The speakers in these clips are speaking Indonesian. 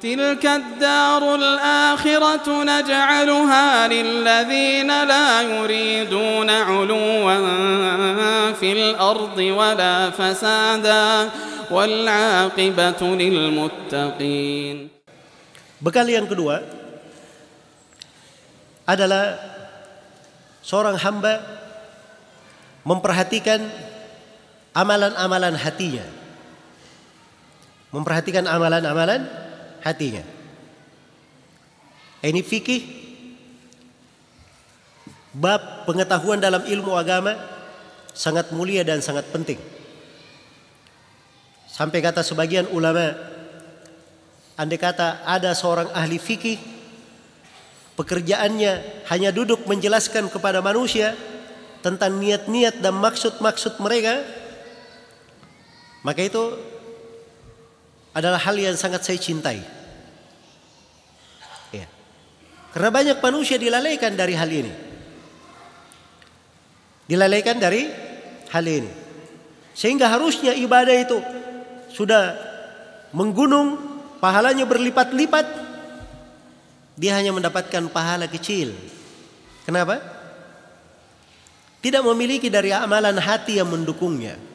تلك الدار الآخرة نجعلها للذين لا يريدون علوا في الأرض ولا فسادا والعاقبة للمتقين. Bekal yang kedua adalah seorang hamba memperhatikan amalan-amalan hatinya. Memperhatikan amalan-amalan hatinya. Ini fikih, bab pengetahuan dalam ilmu agama sangat mulia dan sangat penting. Sampai kata sebagian ulama, andai kata ada seorang ahli fikih, pekerjaannya hanya duduk menjelaskan kepada manusia tentang niat-niat dan maksud-maksud mereka, maka itu adalah hal yang sangat saya cintai. Ya. Karena banyak manusia dilalaikan dari hal ini. Dilalaikan dari hal ini. Sehingga harusnya ibadah itu sudah menggunung, pahalanya berlipat-lipat, dia hanya mendapatkan pahala kecil. Kenapa? Tidak memiliki dari amalan hati yang mendukungnya.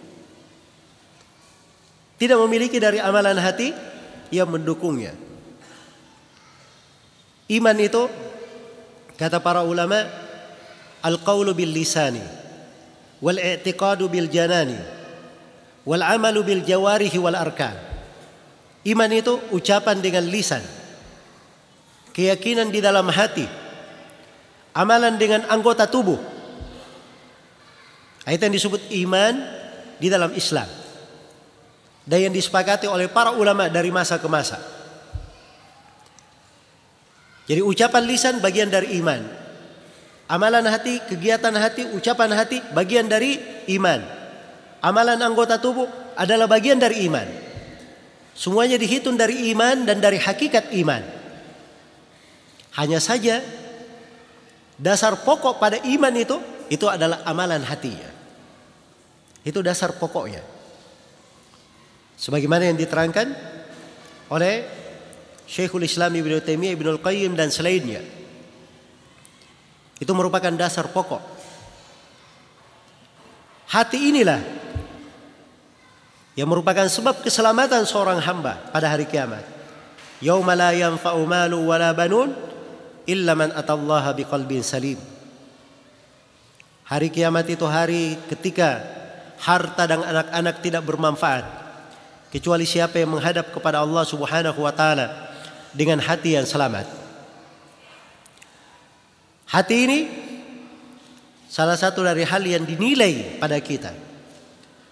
Tidak memiliki dari amalan hati yang mendukungnya. Iman itu, kata para ulama, al-qawlu bil lisani, wal i'tiqadu bil janani, wal amalu bil jawarihi wal arkan. Iman itu ucapan dengan lisan, keyakinan di dalam hati, amalan dengan anggota tubuh. Itu yang disebut iman di dalam Islam. Dan yang disepakati oleh para ulama dari masa ke masa. Jadi ucapan lisan bagian dari iman. Amalan hati, kegiatan hati, ucapan hati bagian dari iman. Amalan anggota tubuh adalah bagian dari iman. Semuanya dihitung dari iman dan dari hakikat iman. Hanya saja dasar pokok pada iman itu adalah amalan hatinya. Itu dasar pokoknya. Sebagaimana yang diterangkan oleh Syekhul Islam Ibnu Taimiyah, Ibnul Qayyim dan selainnya. Itu merupakan dasar pokok. Hati inilah yang merupakan sebab keselamatan seorang hamba pada hari kiamat. Yauma la yanfa'u malu wala banun illa man atallaha biqalbin salim. Hari kiamat itu hari ketika harta dan anak-anak tidak bermanfaat kecuali siapa yang menghadap kepada Allah Subhanahu wa taala dengan hati yang selamat. Hati ini salah satu dari hal yang dinilai pada kita.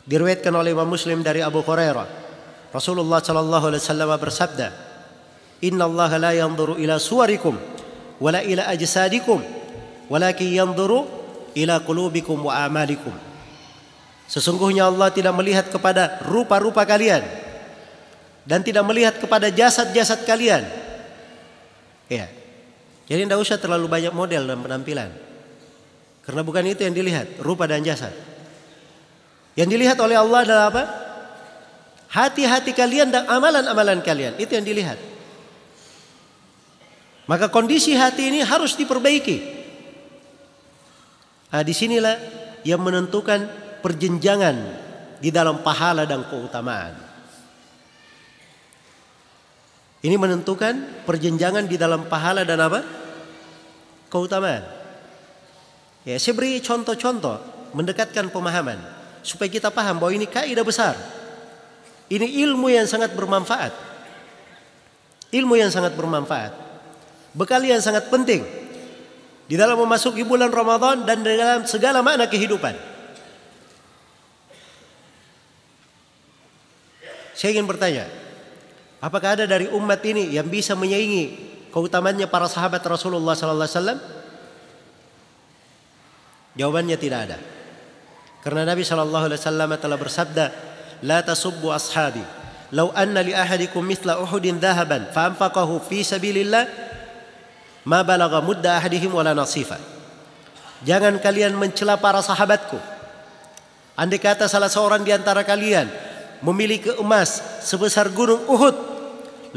Diriwayatkan oleh Imam Muslim dari Abu Hurairah, Rasulullah sallallahu alaihi wasallam bersabda, "Innallaha la yanzuru ila suwarikum wala ila ajsadikum, walakin yanzuru ila qulubikum wa a'malikum." Sesungguhnya Allah tidak melihat kepada rupa-rupa kalian dan tidak melihat kepada jasad-jasad kalian. Ya. Jadi tidak usah terlalu banyak model dan penampilan. Karena bukan itu yang dilihat, rupa dan jasad. Yang dilihat oleh Allah adalah apa? Hati-hati kalian dan amalan-amalan kalian. Itu yang dilihat. Maka kondisi hati ini harus diperbaiki. Nah, disinilah yang menentukan perjenjangan di dalam pahala dan keutamaan. Ini menentukan perjenjangan di dalam pahala dan apa? Keutamaan. Ya, saya beri contoh-contoh mendekatkan pemahaman supaya kita paham bahwa ini kaidah besar. Ini ilmu yang sangat bermanfaat. Ilmu yang sangat bermanfaat. Bekal yang sangat penting di dalam memasuki bulan Ramadan dan dalam segala makna kehidupan. Saya ingin bertanya, apakah ada dari umat ini yang bisa menyaingi keutamannya para sahabat Rasulullah sallallahu alaihi wasallam? Jawabannya tidak ada. Karena Nabi sallallahu alaihi wasallam telah bersabda, "La tasubbu ashabi, law anna li ahadikum mithla Uhudin dhahaban fa anfaqahu fi sabilillah, ma balagha mudda ahadihim wala nasifa." Jangan kalian mencela para sahabatku. Andai kata salah seorang di antara kalian memiliki emas sebesar gunung Uhud,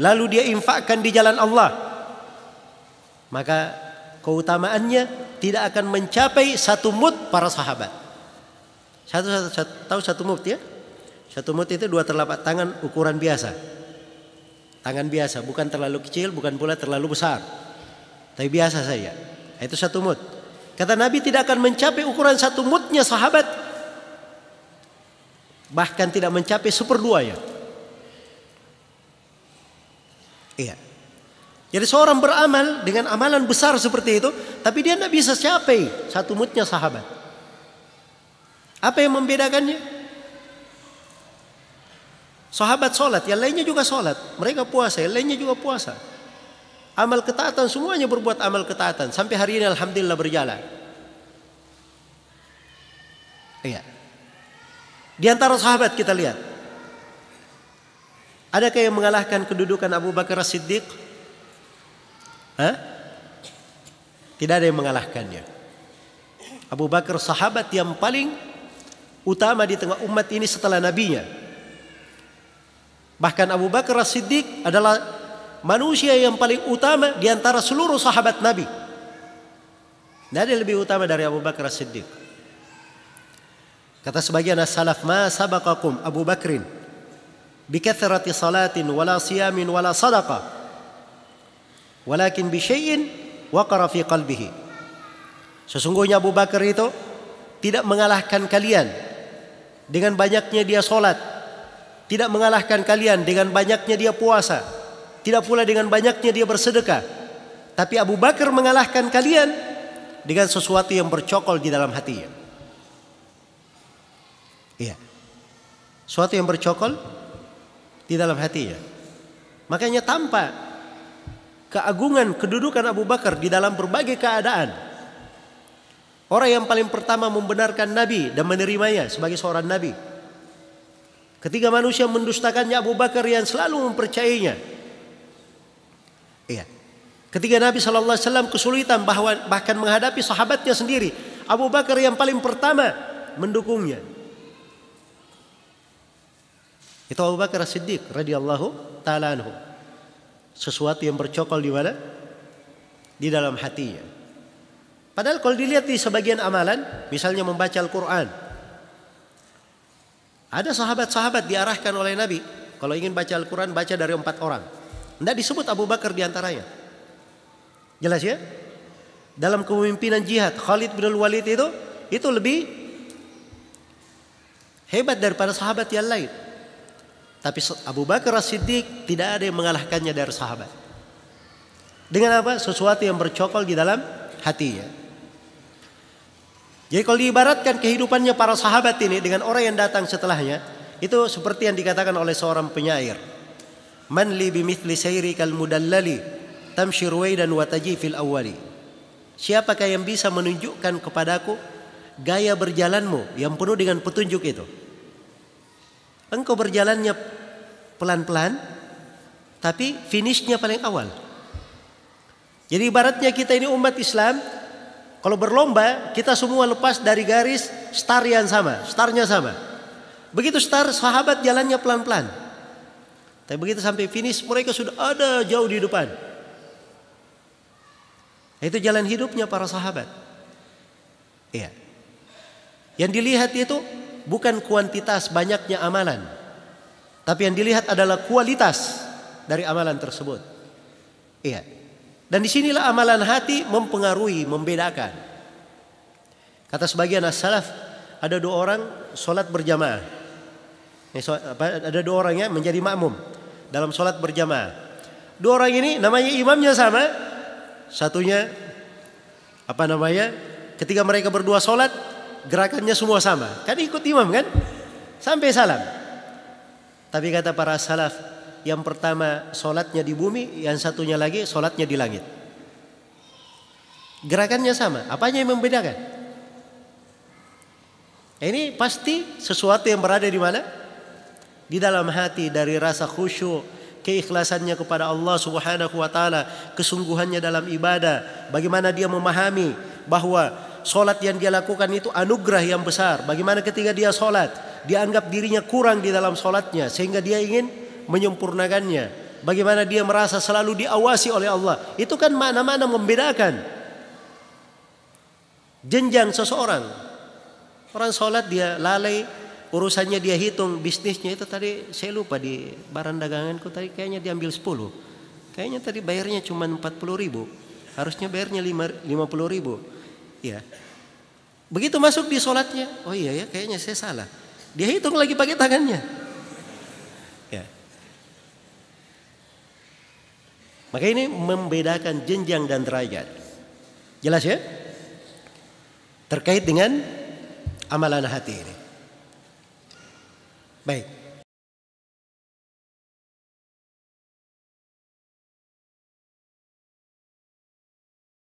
lalu dia infakkan di jalan Allah, maka keutamaannya tidak akan mencapai satu mud para sahabat. Tahu satu mud ya? Satu mud itu 2 telapak tangan ukuran biasa. Tangan biasa, bukan terlalu kecil, bukan pula terlalu besar, tapi biasa saja. Itu satu mud. Kata Nabi tidak akan mencapai ukuran satu mudnya sahabat, bahkan tidak mencapai 1/2 ya. Iya. Jadi seorang beramal dengan amalan besar seperti itu, tapi dia tidak bisa capai satu mudnya sahabat. Apa yang membedakannya? Sahabat sholat, yang lainnya juga sholat. Mereka puasa, yang lainnya juga puasa. Amal ketaatan, semuanya berbuat amal ketaatan. Sampai hari ini alhamdulillah berjalan. Iya. Di antara sahabat kita lihat, adakah yang mengalahkan kedudukan Abu Bakar As-Siddiq? Tidak ada yang mengalahkannya. Abu Bakar sahabat yang paling utama di tengah umat ini setelah nabinya. Bahkan Abu Bakar As-Siddiq adalah manusia yang paling utama di antara seluruh sahabat Nabi. Tidak ada yang lebih utama dari Abu Bakar As-Siddiq. Kata sebagian as-salaf, ma sabaqakum Abu Bakrin bikathrati salatin wala siyamin wala sadaqah, walakin bisyai'in waqara fi qalbihi. Sesungguhnya Abu Bakar itu tidak mengalahkan kalian dengan banyaknya dia sholat, tidak mengalahkan kalian dengan banyaknya dia puasa, tidak pula dengan banyaknya dia bersedekah. Tapi Abu Bakar mengalahkan kalian dengan sesuatu yang bercokol di dalam hatinya. Iya, sesuatu yang bercokol di dalam hatinya. Makanya tampak keagungan kedudukan Abu Bakar di dalam berbagai keadaan. Orang yang paling pertama membenarkan Nabi dan menerimanya sebagai seorang Nabi. Ketika manusia mendustakannya, Abu Bakar yang selalu mempercayainya. Iya. Ketika Nabi SAW kesulitan bahkan menghadapi sahabatnya sendiri, Abu Bakar yang paling pertama mendukungnya. Itu Abu Bakar As-Siddiq radhiyallahu ta'ala anhu. Sesuatu yang bercokol di mana? Di dalam hatinya. Padahal kalau dilihat di sebagian amalan, misalnya membaca Al-Quran, ada sahabat-sahabat diarahkan oleh Nabi, kalau ingin baca Al-Quran baca dari 4 orang. Tidak disebut Abu Bakar diantaranya. Jelas ya? Dalam kepemimpinan jihad, Khalid bin Walid itu lebih hebat daripada sahabat yang lain. Tapi Abu Bakar As-Siddiq tidak ada yang mengalahkannya dari sahabat. Dengan apa? Sesuatu yang bercokol di dalam hatinya. Jadi kalau diibaratkan kehidupannya para sahabat ini dengan orang yang datang setelahnya, itu seperti yang dikatakan oleh seorang penyair. Man li bimithli sayri kal mudallali tamshi ruwaidan wa taji fil awwali. Siapakah yang bisa menunjukkan kepadaku gaya berjalanmu yang penuh dengan petunjuk itu? Engkau berjalannya pelan-pelan, tapi finishnya paling awal. Jadi ibaratnya kita ini umat Islam, kalau berlomba kita semua lepas dari garis start yang sama, startnya sama. Begitu start sahabat jalannya pelan-pelan, tapi begitu sampai finish mereka sudah ada jauh di depan. Itu jalan hidupnya para sahabat. Iya. Yang dilihat itu bukan kuantitas banyaknya amalan, tapi yang dilihat adalah kualitas dari amalan tersebut. Iya. Dan disinilah amalan hati mempengaruhi, membedakan. Kata sebagian as-salaf, ada 2 orang sholat berjamaah. Ada 2 orang ya menjadi makmum dalam sholat berjamaah. 2 orang ini namanya imamnya sama, satunya ketika mereka berdua sholat gerakannya semua sama, kan ikut imam kan, sampai salam. Tapi kata para salaf, yang pertama sholatnya di bumi, yang satunya lagi sholatnya di langit. Gerakannya sama, apanya yang membedakan? Ini pasti sesuatu yang berada di mana? Di dalam hati, dari rasa khusyuk, keikhlasannya kepada Allah Subhanahu wa taala, kesungguhannya dalam ibadah, bagaimana dia memahami bahwa sholat yang dia lakukan itu anugerah yang besar. Bagaimana ketika dia sholat, dia anggap dirinya kurang di dalam sholatnya, sehingga dia ingin menyempurnakannya. bagaimana dia merasa selalu diawasi oleh Allah. Itu kan mana-mana membedakan jenjang seseorang. Orang sholat dia lalai, urusannya dia hitung, bisnisnya itu tadi saya lupa di barang daganganku tadi kayaknya diambil 10. Kayaknya tadi bayarnya cuma 40.000. Harusnya bayarnya 50.000. Ya. Begitu masuk di sholatnya, oh iya ya kayaknya saya salah. Dia hitung lagi pakai tangannya. Ya. Maka ini membedakan jenjang dan derajat. Jelas ya? Terkait dengan amalan hati ini. Baik.